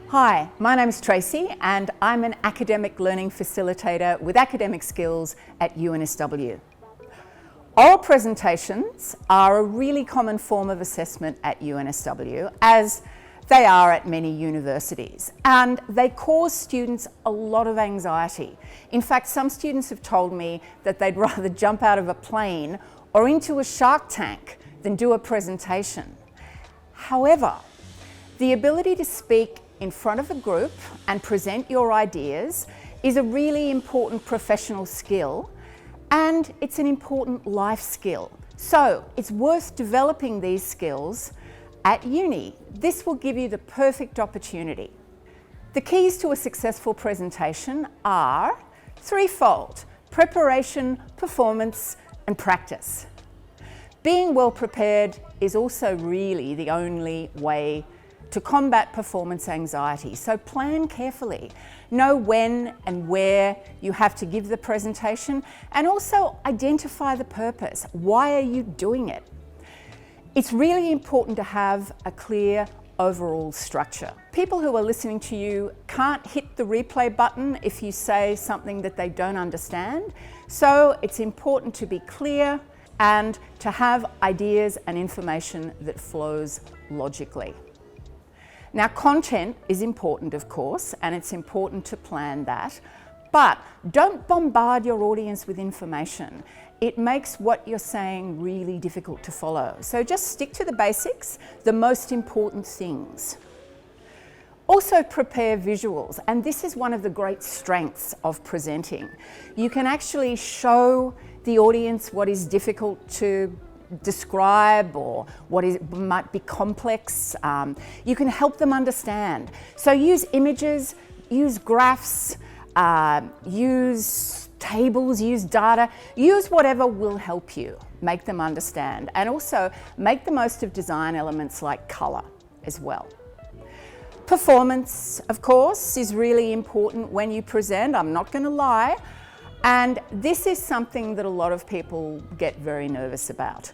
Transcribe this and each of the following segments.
Hi, my name is Tracy and I'm an academic learning facilitator with academic skills at UNSW. Oral presentations are a really common form of assessment at UNSW, as they are at many universities, and they cause students a lot of anxiety. In fact, some students have told me that they'd rather jump out of a plane or into a shark tank than do a presentation. However, the ability to speak in front of a group and present your ideas is a really important professional skill, and it's an important life skill. So it's worth developing these skills at uni. This will give you the perfect opportunity. The keys to a successful presentation are threefold: preparation, performance, and practice. Being well prepared is also really the only way to combat performance anxiety. So plan carefully. Know when and where you have to give the presentation, and also identify the purpose. Why are you doing it? It's really important to have a clear overall structure. People who are listening to you can't hit the replay button if you say something that they don't understand. So it's important to be clear and to have ideas and information that flows logically. Now, content is important, of course, and it's important to plan that, but don't bombard your audience with information. It makes what you're saying really difficult to follow. So just stick to the basics, the most important things. Also prepare visuals, and this is one of the great strengths of presenting. You can actually show the audience what is difficult to describe or might be complex. You can help them understand. So use images, use graphs, use tables, use data, use whatever will help you make them understand, and also make the most of design elements like color as well. Performance, of course, is really important when you present, I'm not going to lie. And this is something that a lot of people get very nervous about.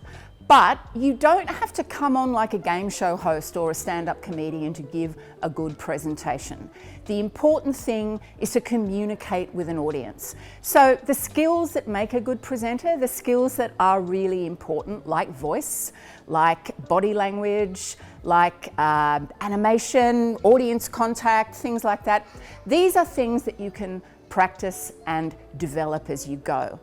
But you don't have to come on like a game show host or a stand-up comedian to give a good presentation. The important thing is to communicate with an audience. So the skills that make a good presenter, the skills that are really important, like voice, like body language, like animation, audience contact, things like that. These are things that you can practice and develop as you go.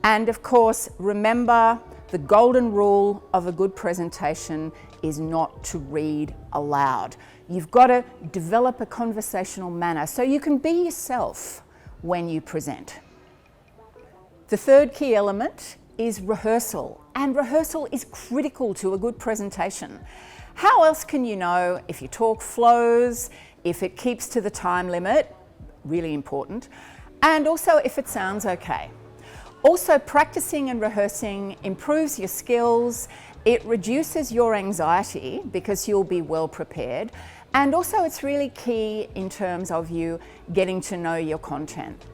And of course, remember, the golden rule of a good presentation is not to read aloud. You've got to develop a conversational manner so you can be yourself when you present. The third key element is rehearsal, and rehearsal is critical to a good presentation. How else can you know if your talk flows, if it keeps to the time limit? Really important, and also if it sounds okay. Also, practicing and rehearsing improves your skills, it reduces your anxiety because you'll be well prepared, and also it's really key in terms of you getting to know your content.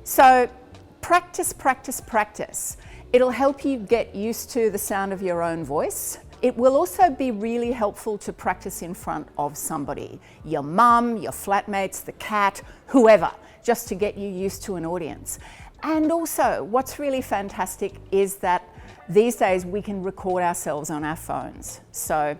So practice, practice, practice. It'll help you get used to the sound of your own voice. It will also be really helpful to practice in front of somebody, your mum, your flatmates, the cat, whoever, just to get you used to an audience. And also, what's really fantastic is that these days we can record ourselves on our phones. So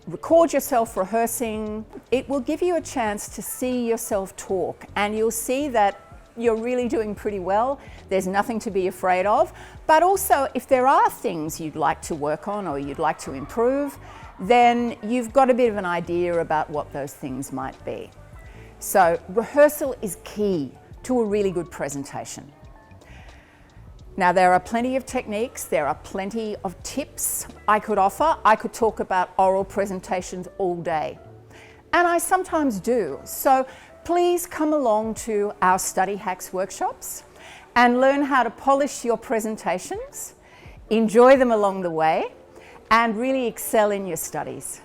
record yourself rehearsing. It will give you a chance to see yourself talk, and you'll see that you're really doing pretty well. There's nothing to be afraid of. But also, if there are things you'd like to work on or you'd like to improve, then you've got a bit of an idea about what those things might be. So rehearsal is key to a really good presentation. Now, there are plenty of techniques, there are plenty of tips I could offer. I could talk about oral presentations all day, and I sometimes do. So please come along to our Study Hacks workshops and learn how to polish your presentations, enjoy them along the way, and really excel in your studies.